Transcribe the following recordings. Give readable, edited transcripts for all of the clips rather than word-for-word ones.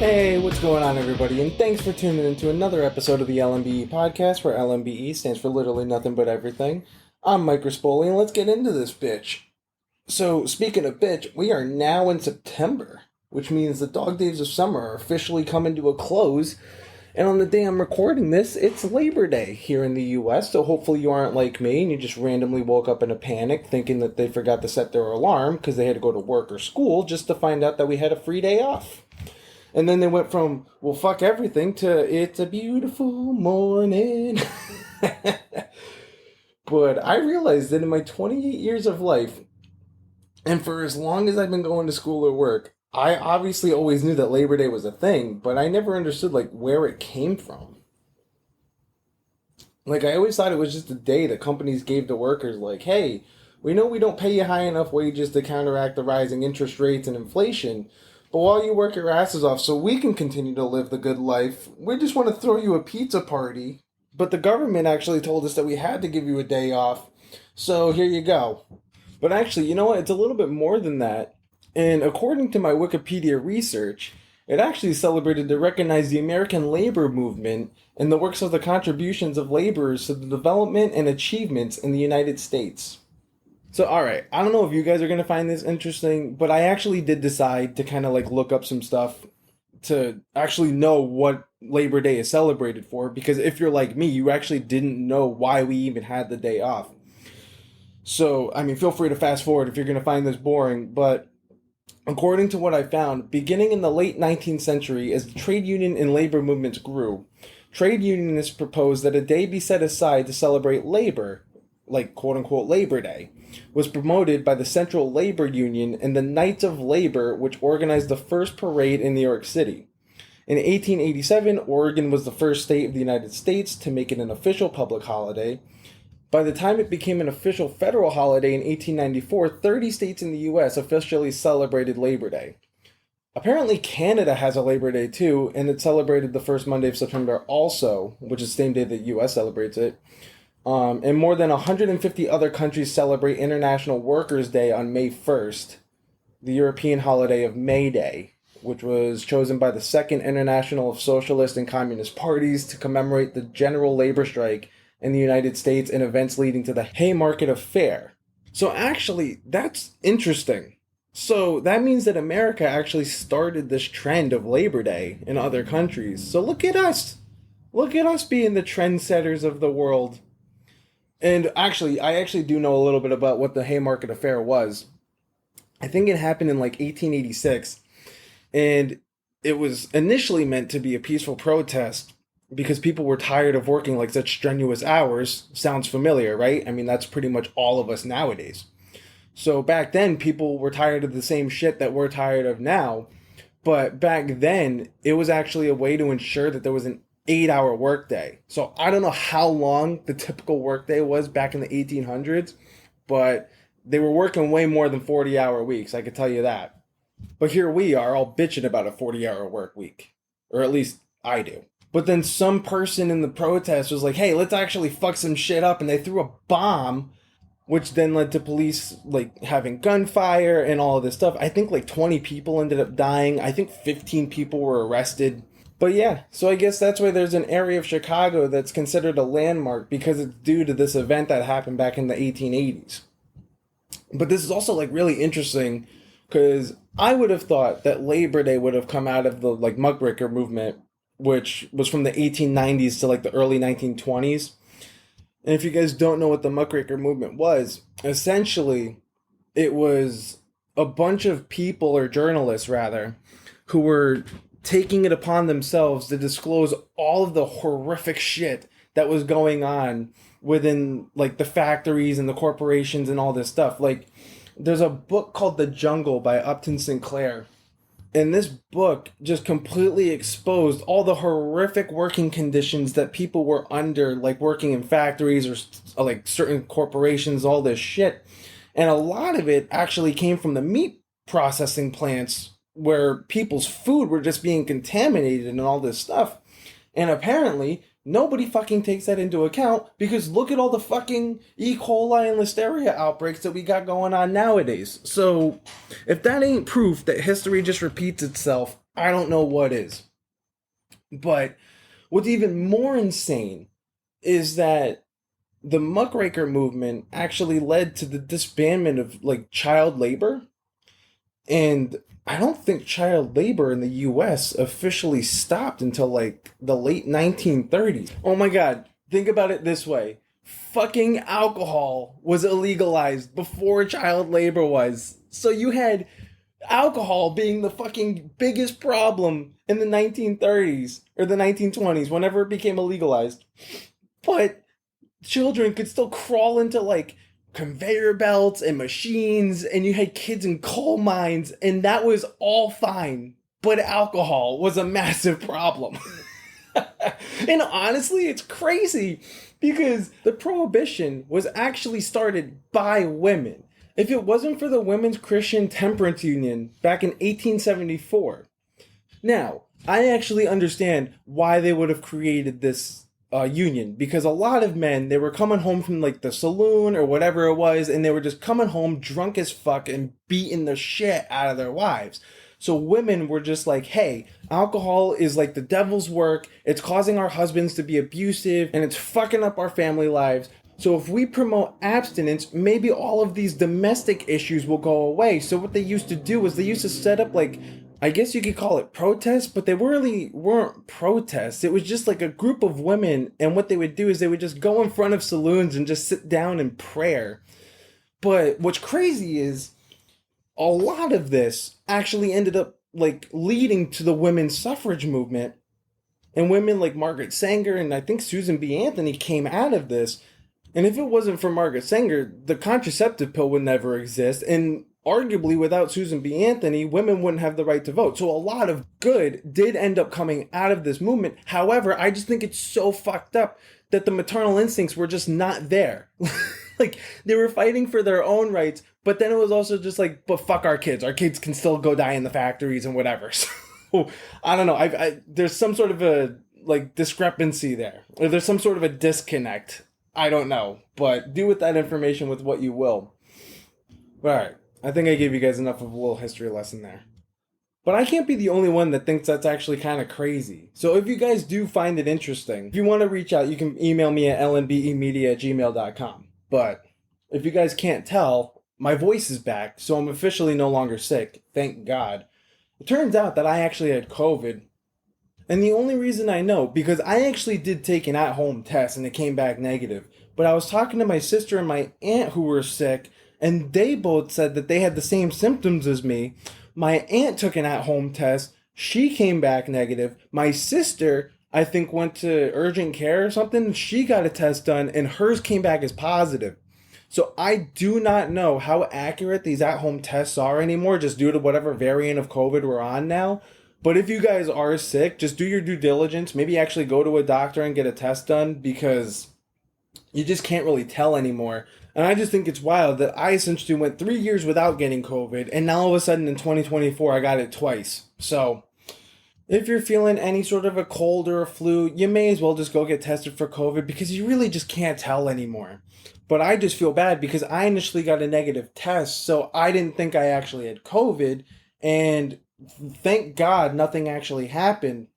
Hey, what's going on, everybody? And thanks for tuning into another episode of the LMBE podcast, where LMBE stands for literally nothing but everything. I'm Mike Rispoli, and let's get into this bitch. So, speaking of bitch, we are now in September, which means the dog days of summer are officially coming to a close. And on the day I'm recording this, it's Labor Day here in the US, so hopefully you aren't like me and you just randomly woke up in a panic thinking that they forgot to set their alarm because they had to go to work or school just to find out that we had a free day off. And then they went from, well, fuck everything, to it's a beautiful morning. But I realized that in my 28 years of life, and for as long as I've been going to school or work, I obviously always knew that Labor Day was a thing, but I never understood, where it came from. I always thought it was just a day that companies gave to workers, hey, we know we don't pay you high enough wages to counteract the rising interest rates and inflation, but while you work your asses off so we can continue to live the good life, we just want to throw you a pizza party. But the government actually told us that we had to give you a day off, so here you go. But actually, you know what? It's a little bit more than that. And according to my Wikipedia research, it actually celebrated to recognize the American labor movement and the works of the contributions of laborers to the development and achievements in the United States. So, alright, I don't know if you guys are going to find this interesting, but I actually did decide to kind of look up some stuff to actually know what Labor Day is celebrated for, because if you're like me, you actually didn't know why we even had the day off. So, feel free to fast forward if you're going to find this boring, but according to what I found, beginning in the late 19th century, as the trade union and labor movements grew, trade unionists proposed that a day be set aside to celebrate labor, quote-unquote Labor Day, was promoted by the Central Labor Union and the Knights of Labor, which organized the first parade in New York City. In 1887, Oregon was the first state of the United States to make it an official public holiday. By the time it became an official federal holiday in 1894, 30 states in the U.S. officially celebrated Labor Day. Apparently, Canada has a Labor Day too, and it celebrated the first Monday of September also, which is the same day that the U.S. celebrates it. And more than 150 other countries celebrate International Workers' Day on May 1st, the European holiday of May Day, which was chosen by the Second International of Socialist and Communist Parties to commemorate the general labor strike in the United States and events leading to the Haymarket Affair. So actually, that's interesting. So that means that America actually started this trend of Labor Day in other countries. So look at us. Look at us being the trendsetters of the world. And actually, I actually do know a little bit about what the Haymarket Affair was. I think it happened in 1886. And it was initially meant to be a peaceful protest because people were tired of working such strenuous hours. Sounds familiar, right? That's pretty much all of us nowadays. So back then, people were tired of the same shit that we're tired of now. But back then, it was actually a way to ensure that there was an 8-hour workday. So I don't know how long the typical workday was back in the 1800s, but they were working way more than 40-hour weeks, I could tell you that. But here we are all bitching about a 40-hour work week. Or at least I do. But then some person in the protest was like, hey, let's actually fuck some shit up. And they threw a bomb, which then led to police having gunfire and all of this stuff. I think 20 people ended up dying. I think 15 people were arrested. But yeah, so I guess that's why there's an area of Chicago that's considered a landmark, because it's due to this event that happened back in the 1880s. But this is also really interesting, because I would have thought that Labor Day would have come out of the muckraker movement, which was from the 1890s to the early 1920s. And if you guys don't know what the muckraker movement was, essentially it was a bunch of people, or journalists rather, who were taking it upon themselves to disclose all of the horrific shit that was going on within the factories and the corporations and all this stuff. There's a book called The Jungle by Upton Sinclair. And this book just completely exposed all the horrific working conditions that people were under, working in factories or certain corporations, all this shit. And a lot of it actually came from the meat processing plants, where people's food were just being contaminated and all this stuff. And apparently, nobody fucking takes that into account, because look at all the fucking E. coli and Listeria outbreaks that we got going on nowadays. So, if that ain't proof that history just repeats itself, I don't know what is. But what's even more insane is that the muckraker movement actually led to the disbandment of like child labor. And I don't think child labor in the US officially stopped until like the late 1930s. Oh my God. Think about it this way. Fucking alcohol was illegalized before child labor was. So you had alcohol being the fucking biggest problem in the 1930s or the 1920s, whenever it became illegalized. But children could still crawl into like conveyor belts and machines, and you had kids in coal mines, and that was all fine. But alcohol was a massive problem. And honestly, it's crazy because the prohibition was actually started by women. If it wasn't for the Women's Christian Temperance Union back in 1874. Now, I actually understand why they would have created this union, because a lot of men, they were coming home from like the saloon or whatever it was, and they were just coming home drunk as fuck and beating the shit out of their wives. So women were just like, hey, alcohol is like the devil's work. It's causing our husbands to be abusive and it's fucking up our family lives. So if we promote abstinence, maybe all of these domestic issues will go away. So what they used to do was they used to set up like, I guess you could call it protests, but they really weren't protests. It was just like a group of women, and what they would do is they would just go in front of saloons and just sit down in prayer. But what's crazy is a lot of this actually ended up like leading to the women's suffrage movement, and women like Margaret Sanger and I think Susan B. Anthony came out of this. And if it wasn't for Margaret Sanger, the contraceptive pill would never exist, and arguably without Susan B. Anthony, women wouldn't have the right to vote. So a lot of good did end up coming out of this movement. However, I just think it's so fucked up that the maternal instincts were just not there. Like, they were fighting for their own rights, but then it was also just like, but fuck our kids. Our kids can still go die in the factories and whatever. So, I don't know. There's some sort of a, like, discrepancy there. Or there's some sort of a disconnect. I don't know. But do with that information with what you will. Alright. I think I gave you guys enough of a little history lesson there. But I can't be the only one that thinks that's actually kind of crazy. So if you guys do find it interesting, if you want to reach out, you can email me at lnbemedia@gmail.com. But if you guys can't tell, my voice is back, so I'm officially no longer sick. Thank God. It turns out that I actually had COVID. And the only reason I know, because I actually did take an at-home test and it came back negative. But I was talking to my sister and my aunt who were sick, and they both said that they had the same symptoms as me. My aunt took an at-home test. She came back negative. My sister, I think, went to urgent care or something. She got a test done, and hers came back as positive. So I do not know how accurate these at-home tests are anymore, just due to whatever variant of COVID we're on now. But if you guys are sick, just do your due diligence. Maybe actually go to a doctor and get a test done, because you just can't really tell anymore. And I just think it's wild that I essentially went 3 years without getting COVID, and now all of a sudden in 2024 I got it twice. So if you're feeling any sort of a cold or a flu, you may as well just go get tested for COVID, because you really just can't tell anymore. But I just feel bad because I initially got a negative test, so I didn't think I actually had COVID, and thank God nothing actually happened.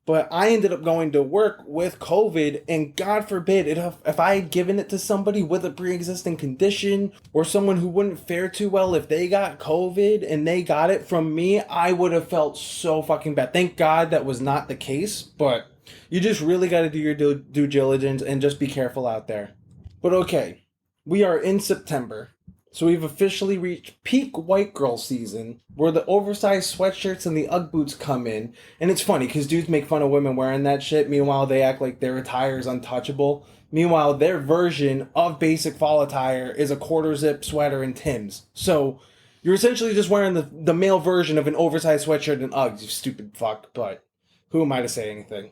But I ended up going to work with COVID, and God forbid, if I had given it to somebody with a pre-existing condition or someone who wouldn't fare too well, if they got COVID and they got it from me, I would have felt so fucking bad. Thank God that was not the case, but you just really got to do your due diligence and just be careful out there. But okay, we are in September. So we've officially reached peak white girl season, where the oversized sweatshirts and the Ugg boots come in. And it's funny, because dudes make fun of women wearing that shit. Meanwhile, they act like their attire is untouchable. Meanwhile, their version of basic fall attire is a quarter zip sweater and Timbs. So you're essentially just wearing the male version of an oversized sweatshirt and Uggs, you stupid fuck. But who am I to say anything?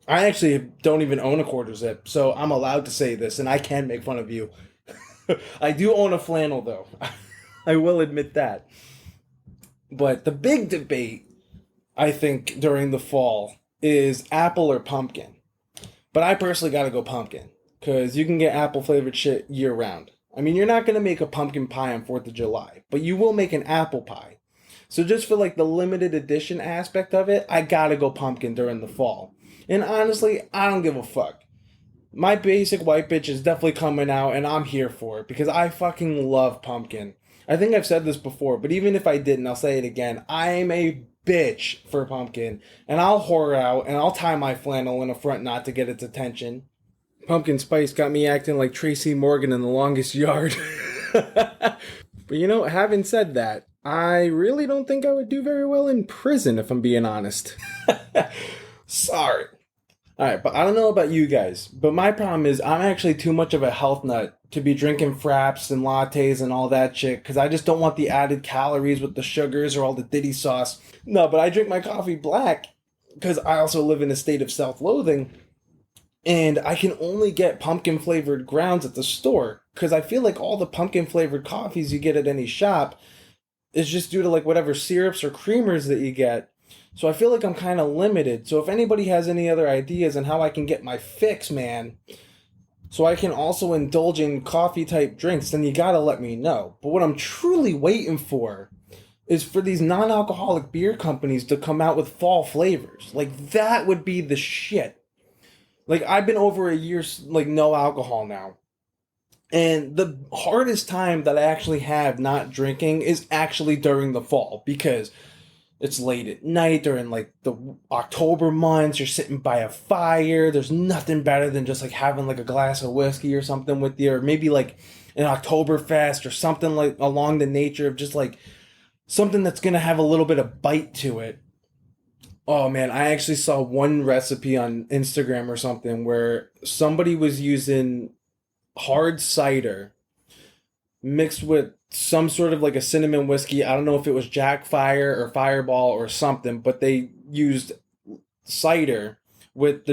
I actually don't even own a quarter zip, so I'm allowed to say this, and I can make fun of you. I do own a flannel, though. I will admit that. But the big debate, I think, during the fall is apple or pumpkin. But I personally gotta go pumpkin, because you can get apple-flavored shit year-round. I mean, you're not gonna make a pumpkin pie on 4th of July, but you will make an apple pie. So just for like the limited edition aspect of it, I gotta go pumpkin during the fall. And honestly, I don't give a fuck. My basic white bitch is definitely coming out, and I'm here for it because I fucking love pumpkin. I think I've said this before, but even if I didn't, I'll say it again. I'm a bitch for pumpkin, and I'll whore out, and I'll tie my flannel in a front knot to get its attention. Pumpkin spice got me acting like Tracy Morgan in The Longest Yard. But having said that, I really don't think I would do very well in prison, if I'm being honest. Sorry. Alright, but I don't know about you guys, but my problem is I'm actually too much of a health nut to be drinking fraps and lattes and all that shit, because I just don't want the added calories with the sugars or all the Diddy sauce. No, but I drink my coffee black, because I also live in a state of self-loathing, and I can only get pumpkin-flavored grounds at the store, because I feel like all the pumpkin-flavored coffees you get at any shop is just due to like whatever syrups or creamers that you get. So I feel like I'm kind of limited. So if anybody has any other ideas on how I can get my fix, man, so I can also indulge in coffee type drinks, then you gotta let me know. But what I'm truly waiting for is for these non-alcoholic beer companies to come out with fall flavors. Like, that would be the shit. Like, I've been over a year, like, no alcohol now. And the hardest time that I actually have not drinking is actually during the fall, because it's late at night during like the October months. You're sitting by a fire. There's nothing better than just like having like a glass of whiskey or something with you, or maybe like an Oktoberfest or something like along the nature of just like something that's gonna have a little bit of bite to it. Oh man, I actually saw one recipe on Instagram or something where somebody was using hard cider mixed with some sort of like a cinnamon whiskey. I don't know if it was Jack Fire or Fireball or something, but they used cider with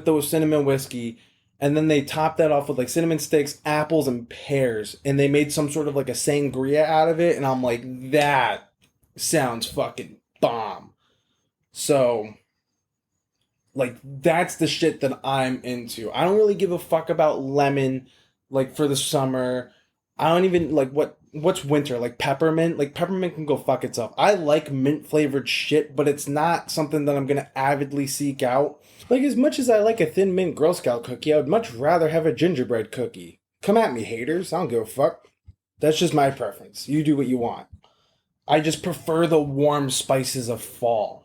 those cinnamon whiskey, and then they topped that off with like cinnamon sticks, apples, and pears, and they made some sort of like a sangria out of it, and I'm like, that sounds fucking bomb. So like, that's the shit that I'm into. I don't really give a fuck about lemon, like, for the summer. I don't even, like, what's winter? Like, peppermint? Like, peppermint can go fuck itself. I like mint-flavored shit, but it's not something that I'm gonna avidly seek out. Like, as much as I like a Thin Mint Girl Scout cookie, I would much rather have a gingerbread cookie. Come at me, haters. I don't give a fuck. That's just my preference. You do what you want. I just prefer the warm spices of fall.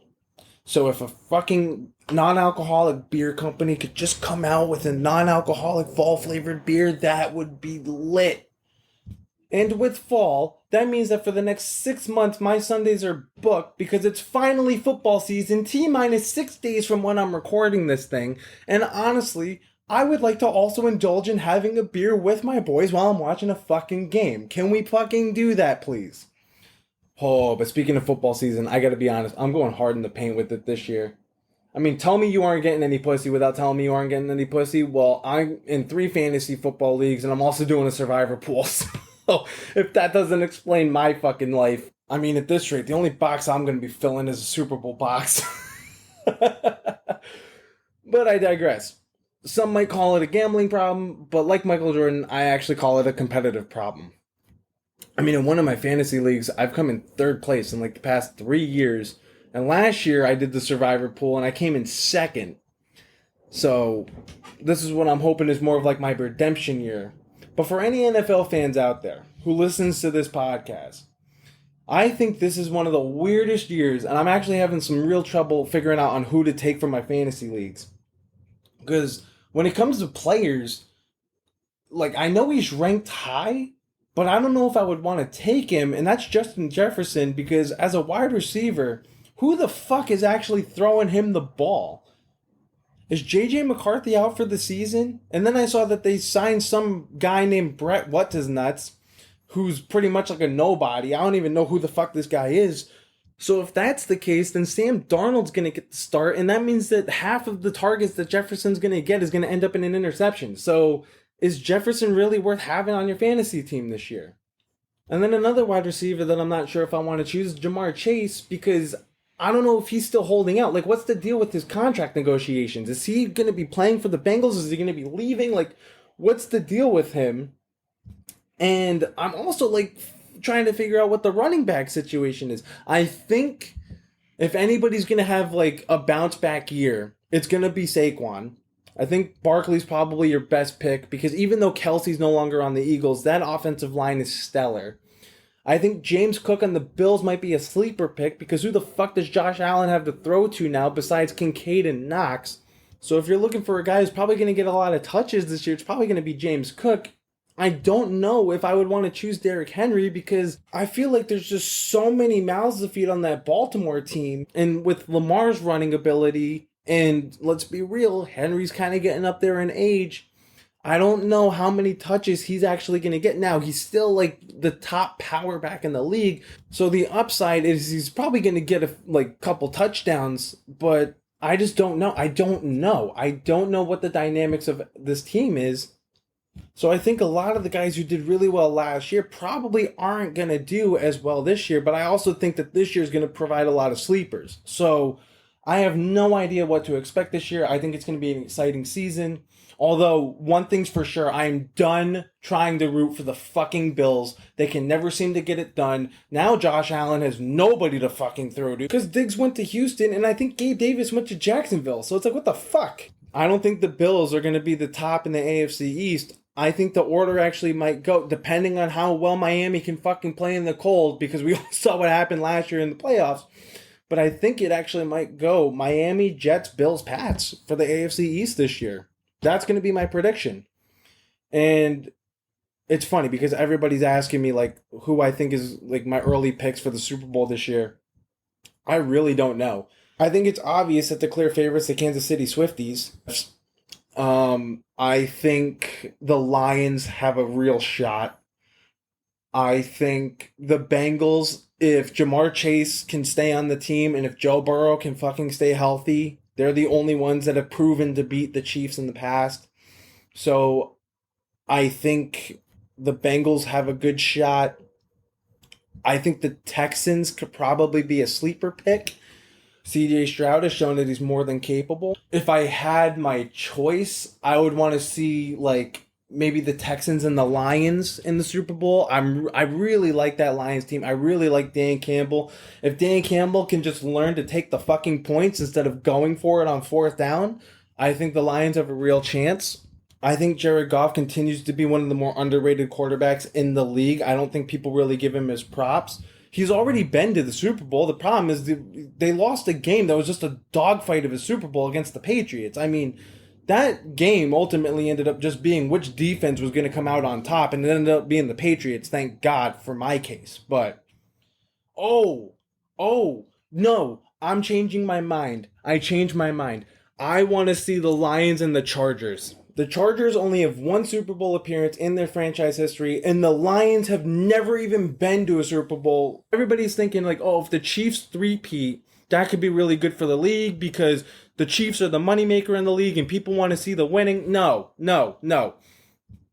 So if a fucking non-alcoholic beer company could just come out with a non-alcoholic fall-flavored beer, that would be lit. And with fall, that means that for the next 6 months, my Sundays are booked because it's finally football season, T-minus 6 days from when I'm recording this thing. And honestly, I would like to also indulge in having a beer with my boys while I'm watching a fucking game. Can we fucking do that, please? Oh, but speaking of football season, I gotta be honest, I'm going hard in the paint with it this year. I mean, tell me you aren't getting any pussy without telling me you aren't getting any pussy. Well, I'm in 3 fantasy football leagues, and I'm also doing a survivor pool. So if that doesn't explain my fucking life, I mean, at this rate, the only box I'm going to be filling is a Super Bowl box. But I digress. Some might call it a gambling problem, but like Michael Jordan, I actually call it a competitive problem. I mean, in one of my fantasy leagues, I've come in 3rd place in like the past 3 years. And last year, I did the survivor pool, and I came in 2nd. So this is what I'm hoping is more of like my redemption year. But for any NFL fans out there who listens to this podcast, I think this is one of the weirdest years, and I'm actually having some real trouble figuring out on who to take for my fantasy leagues. Because when it comes to players, like, I know he's ranked high, but I don't know if I would want to take him, and that's Justin Jefferson, because as a wide receiver, who the fuck is actually throwing him the ball? Is J.J. McCarthy out for the season? And then I saw that they signed some guy named Brett What's-His-Nuts, who's pretty much like a nobody. I don't even know who the fuck this guy is. So if that's the case, then Sam Darnold's going to get the start, and that means that half of the targets that Jefferson's going to get is going to end up in an interception. So is Jefferson really worth having on your fantasy team this year? And then another wide receiver that I'm not sure if I want to choose is Jamar Chase, because I don't know if he's still holding out. Like, what's the deal with his contract negotiations? Is he going to be playing for the Bengals? Is he going to be leaving? Like, what's the deal with him? And I'm also, like, trying to figure out what the running back situation is. I think if anybody's going to have like a bounce back year, it's going to be Saquon. I think Barkley's probably your best pick because even though Kelsey's no longer on the Eagles, that offensive line is stellar. I think James Cook on the Bills might be a sleeper pick because who the fuck does Josh Allen have to throw to now besides Kincaid and Knox? So if you're looking for a guy who's probably going to get a lot of touches this year, it's probably going to be James Cook. I don't know if I would want to choose Derrick Henry because I feel like there's just so many mouths to feed on that Baltimore team. And with Lamar's running ability, and let's be real, Henry's kind of getting up there in age. I don't know how many touches he's actually going to get now. He's still like the top power back in the league. So the upside is he's probably going to get a couple touchdowns, but I just don't know. I don't know what the dynamics of this team is. So I think a lot of the guys who did really well last year probably aren't going to do as well this year, but I also think that this year is going to provide a lot of sleepers. So I have no idea what to expect this year. I think it's going to be an exciting season. Although, one thing's for sure, I'm done trying to root for the fucking Bills. They can never seem to get it done. Now Josh Allen has nobody to fucking throw to. Because Diggs went to Houston, and I think Gabe Davis went to Jacksonville. So it's like, what the fuck? I don't think the Bills are going to be the top in the AFC East. I think the order actually might go, depending on how well Miami can fucking play in the cold, because we all saw what happened last year in the playoffs. But I think it actually might go Miami, Jets, Bills, Pats for the AFC East this year. That's going to be my prediction. And it's funny because everybody's asking me like who I think is like my early picks for the Super Bowl this year. I really don't know. I think it's obvious that the clear favorites, the Kansas City Swifties. I think the Lions have a real shot. I think the Bengals, if Jamar Chase can stay on the team and if Joe Burrow can fucking stay healthy, they're the only ones that have proven to beat the Chiefs in the past. So I think the Bengals have a good shot. I think the Texans could probably be a sleeper pick. CJ Stroud has shown that he's more than capable. If I had my choice, I would want to see like maybe the Texans and the Lions in the Super Bowl. I really like that Lions team. I really like Dan Campbell. If Dan Campbell can just learn to take the fucking points instead of going for it on fourth down, I think the Lions have a real chance. I think Jared Goff continues to be one of the more underrated quarterbacks in the league. I don't think people really give him his props. He's already been to the Super Bowl. The problem is they lost a game that was just a dogfight of a Super Bowl against the Patriots. I mean, that game ultimately ended up just being which defense was going to come out on top, and it ended up being the Patriots, thank God, for my case. But, no, I'm changing my mind. I changed my mind. I want to see the Lions and the Chargers. The Chargers only have one Super Bowl appearance in their franchise history, and the Lions have never even been to a Super Bowl. Everybody's thinking like, oh, if the Chiefs three-peat, that could be really good for the league because the Chiefs are the moneymaker in the league and people want to see the winning. No.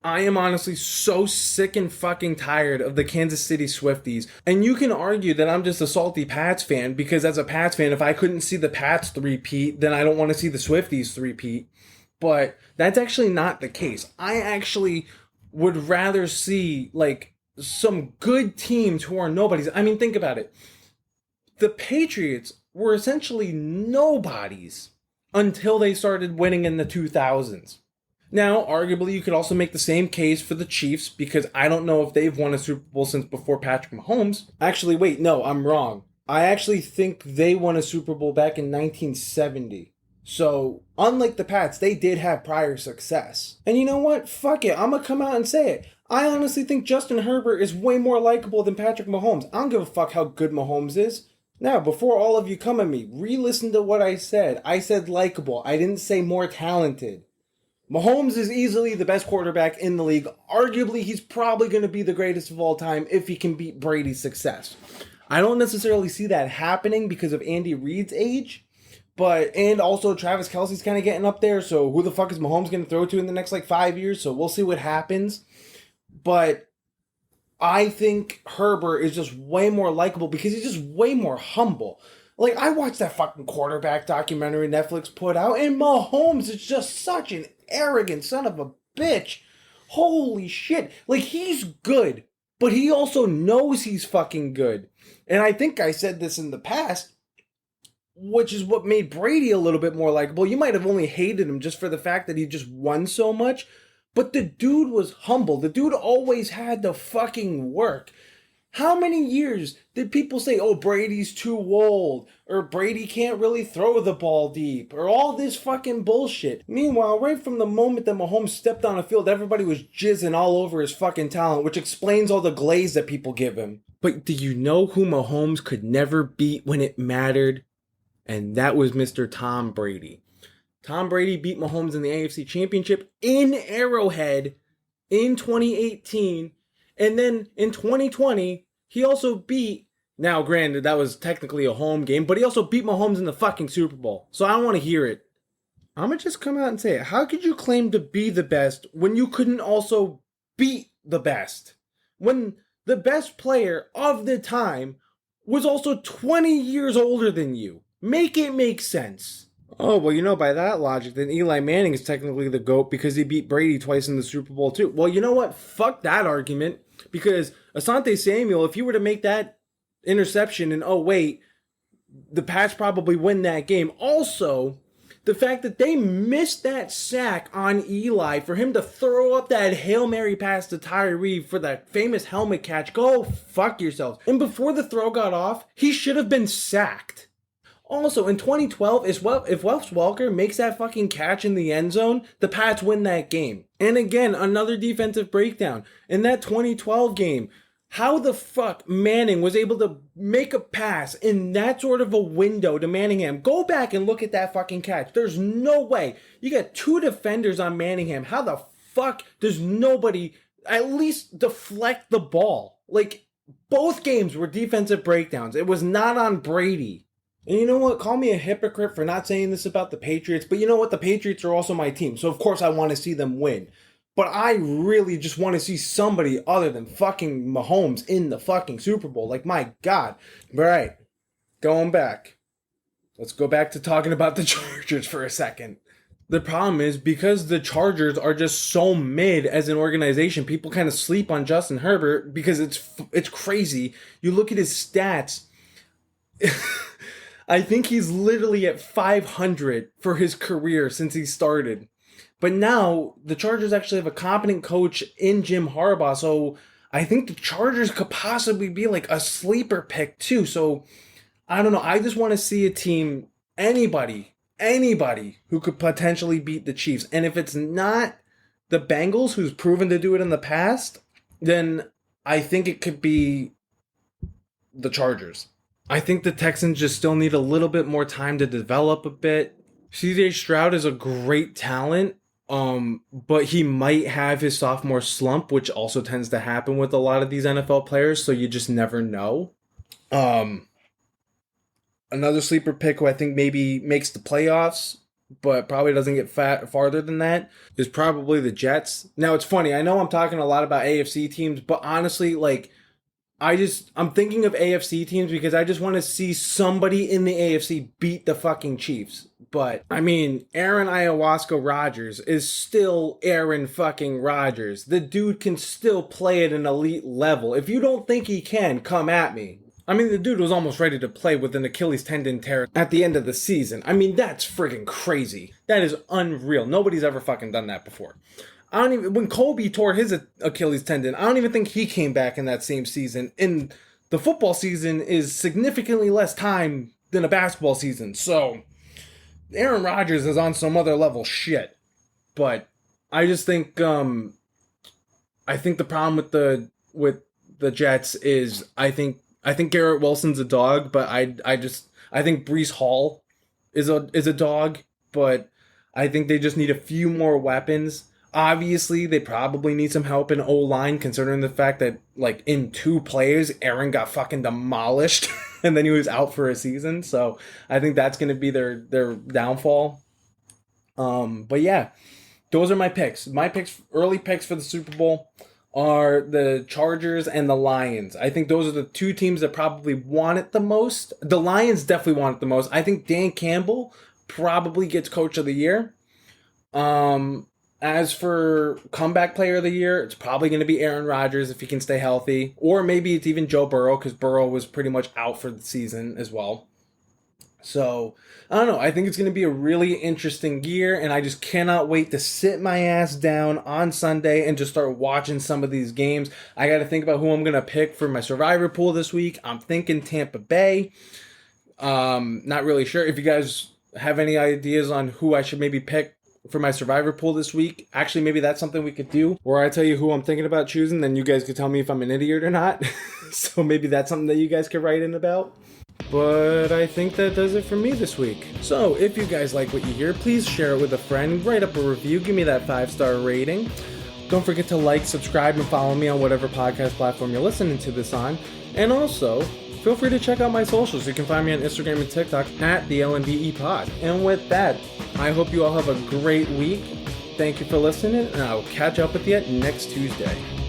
I am honestly so sick and fucking tired of the Kansas City Swifties. And you can argue that I'm just a salty Pats fan because as a Pats fan, if I couldn't see the Pats three-peat, then I don't want to see the Swifties three-peat. But that's actually not the case. I actually would rather see like some good teams who are nobodies. I mean, think about it. The Patriots were essentially nobodies until they started winning in the 2000s. Now, arguably, you could also make the same case for the Chiefs because I don't know if they've won a Super Bowl since before Patrick Mahomes. Actually, wait, no, I'm wrong. I actually think they won a Super Bowl back in 1970. So, unlike the Pats, they did have prior success. And you know what? Fuck it. I'm going to come out and say it. I honestly think Justin Herbert is way more likable than Patrick Mahomes. I don't give a fuck how good Mahomes is. Now, before all of you come at me, re-listen to what I said. I said likable. I didn't say more talented. Mahomes is easily the best quarterback in the league. Arguably, he's probably going to be the greatest of all time if he can beat Brady's success. I don't necessarily see that happening because of Andy Reid's age. And also Travis Kelce's kind of getting up there, so who the fuck is Mahomes going to throw to in the next 5 years? So we'll see what happens. But I think Herbert is just way more likable because he's just way more humble. I watched that fucking quarterback documentary Netflix put out, and Mahomes is just such an arrogant son of a bitch. Holy shit. He's good. but he also knows he's fucking good. And I think I said this in the past, which is what made Brady a little bit more likable. You might have only hated him just for the fact that he just won so much, but the dude was humble. The dude always had to fucking work. How many years did people say, oh, Brady's too old, or Brady can't really throw the ball deep, or all this fucking bullshit? Meanwhile, right from the moment that Mahomes stepped on a field, everybody was jizzing all over his fucking talent, which explains all the glaze that people give him. But do you know who Mahomes could never beat when it mattered? And that was Mr. Tom Brady. Tom Brady beat Mahomes in the AFC Championship in Arrowhead in 2018. And then in 2020, he also beat, now granted, that was technically a home game, but he also beat Mahomes in the fucking Super Bowl. So I don't want to hear it. I'm going to just come out and say it. How could you claim to be the best when you couldn't also beat the best? When the best player of the time was also 20 years older than you. Make it make sense. Oh, well, you know, by that logic, then Eli Manning is technically the GOAT because he beat Brady twice in the Super Bowl too. Well, you know what? Fuck that argument. Because Asante Samuel, if you were to make that interception and, oh, wait, the Pats probably win that game. Also, the fact that they missed that sack on Eli for him to throw up that Hail Mary pass to Tyree for that famous helmet catch. Go fuck yourselves. And before the throw got off, he should have been sacked. Also, in 2012, if Wes Welker makes that fucking catch in the end zone, the Pats win that game. And again, another defensive breakdown. In that 2012 game, how the fuck Manning was able to make a pass in that sort of a window to Manningham. Go back and look at that fucking catch. There's no way. You got two defenders on Manningham. How the fuck does nobody at least deflect the ball? Like, both games were defensive breakdowns. It was not on Brady. And you know what? Call me a hypocrite for not saying this about the Patriots, but you know what? The Patriots are also my team, so of course I want to see them win. But I really just want to see somebody other than fucking Mahomes in the fucking Super Bowl. Like, my God. All right, going back. Let's go back to talking about the Chargers for a second. The problem is, because the Chargers are just so mid as an organization, people kind of sleep on Justin Herbert because it's crazy. You look at his stats. I think he's literally at 500 for his career since he started. But now, the Chargers actually have a competent coach in Jim Harbaugh, so I think the Chargers could possibly be like a sleeper pick too. So, I don't know. I just want to see a team, anybody who could potentially beat the Chiefs. And if it's not the Bengals, who's proven to do it in the past, then I think it could be the Chargers. I think the Texans just still need a little bit more time to develop a bit. CJ Stroud is a great talent, but he might have his sophomore slump, which also tends to happen with a lot of these NFL players, so you just never know. Another sleeper pick who I think maybe makes the playoffs, but probably doesn't get farther than that, is probably the Jets. Now, it's funny. I know I'm talking a lot about AFC teams, but honestly, like, I'm thinking of AFC teams because I just want to see somebody in the AFC beat the fucking Chiefs. But, I mean, Aaron Ayahuasca Rodgers is still Aaron fucking Rodgers. The dude can still play at an elite level. If you don't think he can, come at me. I mean, the dude was almost ready to play with an Achilles tendon tear at the end of the season. I mean, that's friggin' crazy. That is unreal. Nobody's ever fucking done that before. When Kobe tore his Achilles tendon, I don't even think he came back in that same season. And the football season is significantly less time than a basketball season. So, Aaron Rodgers is on some other level shit. But I just think, the problem with the Jets is I think Garrett Wilson's a dog, but I think Breece Hall is a dog, but I think they just need a few more weapons. Obviously, they probably need some help in O-line, considering the fact that, like, in 2 plays, Aaron got fucking demolished, and then he was out for a season. So I think that's going to be their downfall. But yeah, those are my picks. My early picks for the Super Bowl are the Chargers and the Lions. I think those are the 2 teams that probably want it the most. The Lions definitely want it the most. I think Dan Campbell probably gets Coach of the Year. As for comeback player of the year, it's probably going to be Aaron Rodgers if he can stay healthy. Or maybe it's even Joe Burrow, because Burrow was pretty much out for the season as well. So, I don't know. I think it's going to be a really interesting year, and I just cannot wait to sit my ass down on Sunday and just start watching some of these games. I got to think about who I'm going to pick for my survivor pool this week. I'm thinking Tampa Bay. Not really sure. If you guys have any ideas on who I should maybe pick for my survivor pool this week, actually, maybe that's something we could do, where I tell you who I'm thinking about choosing, then you guys could tell me if I'm an idiot or not. So maybe that's something that you guys could write in about. But I think that does it for me this week. So if you guys like what you hear, please share it with a friend, write up a review, give me that 5-star rating. Don't forget to like, subscribe, and follow me on whatever podcast platform you're listening to this on. And also, feel free to check out my socials. You can find me on Instagram and TikTok at the LNDE Pod. And with that, I hope you all have a great week. Thank you for listening, and I will catch up with you next Tuesday.